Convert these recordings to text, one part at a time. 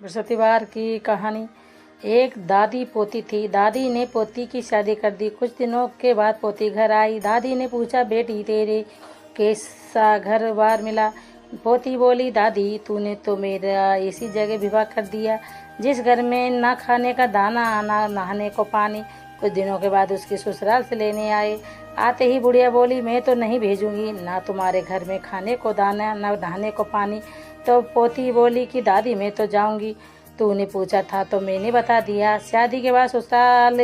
बृहस्पतिवार की कहानी। एक दादी पोती थी। दादी ने पोती की शादी कर दी। कुछ दिनों के बाद पोती घर आई। दादी ने पूछा, बेटी तेरे कैसा घर बार मिला? पोती बोली, दादी तूने तो मेरा ऐसी जगह विवाह कर दिया जिस घर में ना खाने का दाना ना नहाने को पानी। कुछ दिनों के बाद उसके ससुराल से लेने आए। आते ही बुढ़िया बोली, मैं तो नहीं भेजूंगी, ना तुम्हारे घर में खाने को दाना ना नहाने को पानी। तो पोती बोली कि दादी मैं तो जाऊंगी, तूने पूछा था तो मैंने बता दिया। शादी के बाद ससुराल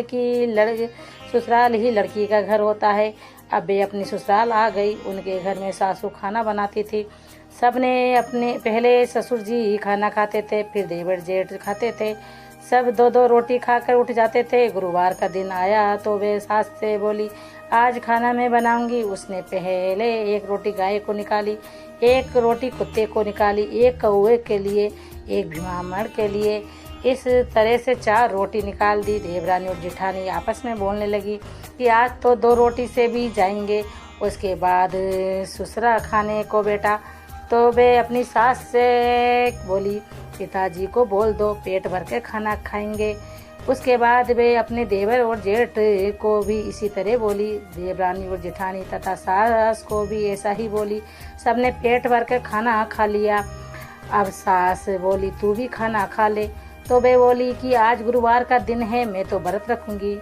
ही लड़की का घर होता है। अब वे अपनी ससुराल आ गई। उनके घर में सासू खाना बनाती थी। सबने अपने पहले ससुर जी ही खाना खाते थे, फिर देवर जेठ खाते थे। सब दो दो रोटी खाकर उठ जाते थे। गुरुवार का दिन आया तो वे सास से बोली, आज खाना मैं बनाऊंगी। उसने पहले एक रोटी गाय को निकाली, एक रोटी कुत्ते को निकाली, एक कौवे के लिए, एक भीमामण के लिए। इस तरह से 4 रोटी निकाल दी। देवरानी और जेठानी आपस में बोलने लगी कि आज तो 2 रोटी से भी जाएंगे। उसके बाद ससुरा खाने को बेटा तो वे अपनी सास से बोली, पिताजी को बोल दो, पेट भर के खाना खाएंगे। उसके बाद वे अपने देवर और जेठ को भी इसी तरह बोली। देवरानी और जेठानी तथा सास को भी ऐसा ही बोली। सबने पेट भर के खाना खा लिया। अब सास बोली, तू भी खाना खा ले। तो वे बोली कि आज गुरुवार का दिन है, मैं तो व्रत रखूंगी।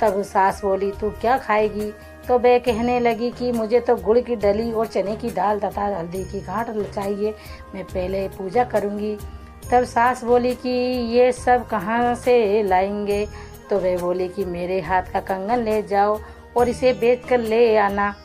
तब सास बोली, तू क्या खाएगी? तो वे कहने लगी कि मुझे तो गुड़ की डली और चने की दाल तथा हल्दी की घाट चाहिए, मैं पहले पूजा करूंगी। तब सास बोली कि ये सब कहाँ से लाएंगे? तो वे बोली कि मेरे हाथ का कंगन ले जाओ और इसे बेचकर ले आना।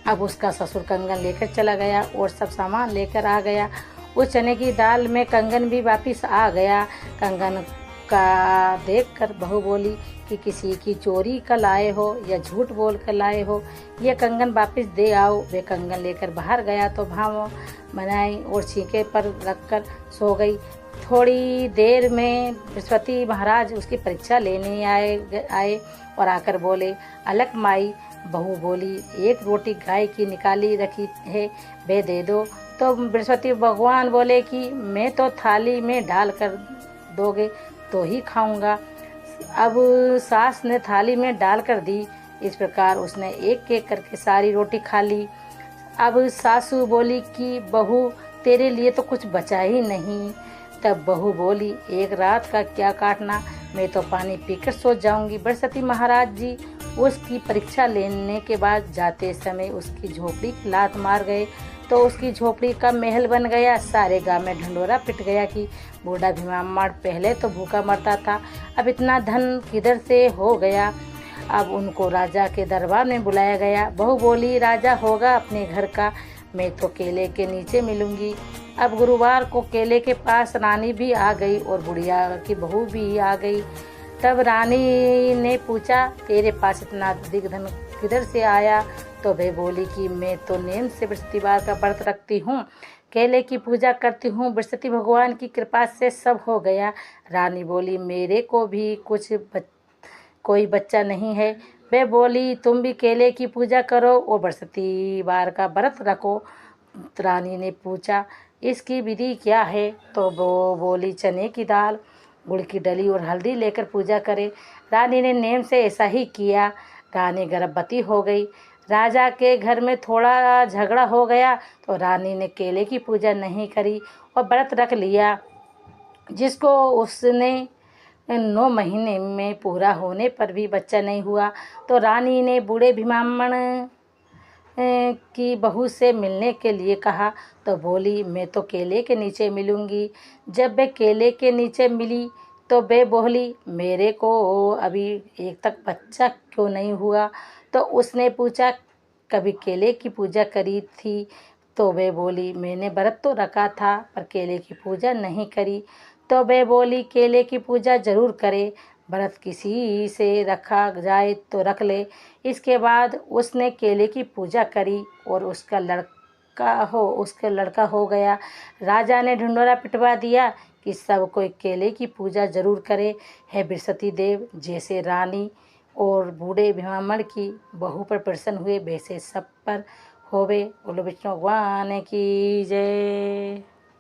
अब उसका ससुर कंगन लेकर चला गया और सब सामान लेकर आ गया। उस चने की दाल में कंगन भी वापिस आ गया। कंगन का देखकर बहू बोली कि किसी की चोरी का लाए हो या झूठ बोल कर लाए हो, ये कंगन वापस दे आओ। वे कंगन लेकर बाहर गया तो भाव बनाई और छींके पर रखकर सो गई। थोड़ी देर में बृहस्पति महाराज उसकी परीक्षा लेने आए और आकर बोले, अलक माई। बहू बोली, एक रोटी गाय की निकाली रखी है, वे दे दो। तो बृहस्पति भगवान बोले कि मैं तो थाली में डाल कर दोगे तो ही खाऊंगा। अब सास ने थाली में डाल कर दी। इस प्रकार उसने एक एक करके सारी रोटी खा ली। अब सासू बोली कि बहू तेरे लिए तो कुछ बचा ही नहीं। तब बहू बोली, एक रात का क्या काटना, मैं तो पानी पीकर सो जाऊंगी। बृहस्पति महाराज जी उसकी परीक्षा लेने के बाद जाते समय उसकी झोपड़ी की लात मार गए तो उसकी झोपड़ी का महल बन गया। सारे गांव में ढंढोरा पिट गया कि बूढ़ा भीमामण पहले तो भूखा मरता था, अब इतना धन किधर से हो गया। अब उनको राजा के दरबार में बुलाया गया। बहू बोली, राजा होगा अपने घर का, मैं तो केले के नीचे मिलूंगी। अब गुरुवार को केले के पास रानी भी आ गई और बुढ़िया की बहू भी आ गई। तब रानी ने पूछा, तेरे पास इतना अधिक धन किधर से आया? तो वे बोली कि मैं तो नेम से बृहस्पतिवार का व्रत रखती हूँ, केले की पूजा करती हूँ, बृहस्पति भगवान की कृपा से सब हो गया। रानी बोली, मेरे को भी कोई बच्चा नहीं है। वे बोली, तुम भी केले की पूजा करो और बृहस्पतिवार का व्रत रखो। रानी ने पूछा, इसकी विधि क्या है? तो वो बोली, चने की दाल, गुड़ की डली और हल्दी लेकर पूजा करे। रानी ने नेम से ऐसा ही किया। रानी गर्भवती हो गई। राजा के घर में थोड़ा झगड़ा हो गया तो रानी ने केले की पूजा नहीं करी और व्रत रख लिया, जिसको उसने 9 महीने में पूरा होने पर भी बच्चा नहीं हुआ। तो रानी ने बूढ़े भीमामण की बहू से मिलने के लिए कहा तो बोली, मैं तो केले के नीचे मिलूंगी। जब वे केले के नीचे मिली तो वे बोली, मेरे को अभी एक तक बच्चा क्यों नहीं हुआ? तो उसने पूछा, कभी केले की पूजा करी थी? तो वे बोली, मैंने व्रत तो रखा था पर केले की पूजा नहीं करी। तो वे बोली, केले की पूजा जरूर करे, व्रत किसी से रखा जाए तो रख ले। इसके बाद उसने केले की पूजा करी और उसका लड़का हो गया। राजा ने ढिंढोरा पिटवा दिया कि सब कोई केले की पूजा जरूर करे। है बृहस्पति देव जैसे रानी और बूढ़े भीमामण की बहू पर प्रसन्न हुए, वैसे सब पर होवे। बोलो विष्णु भगवान की जय।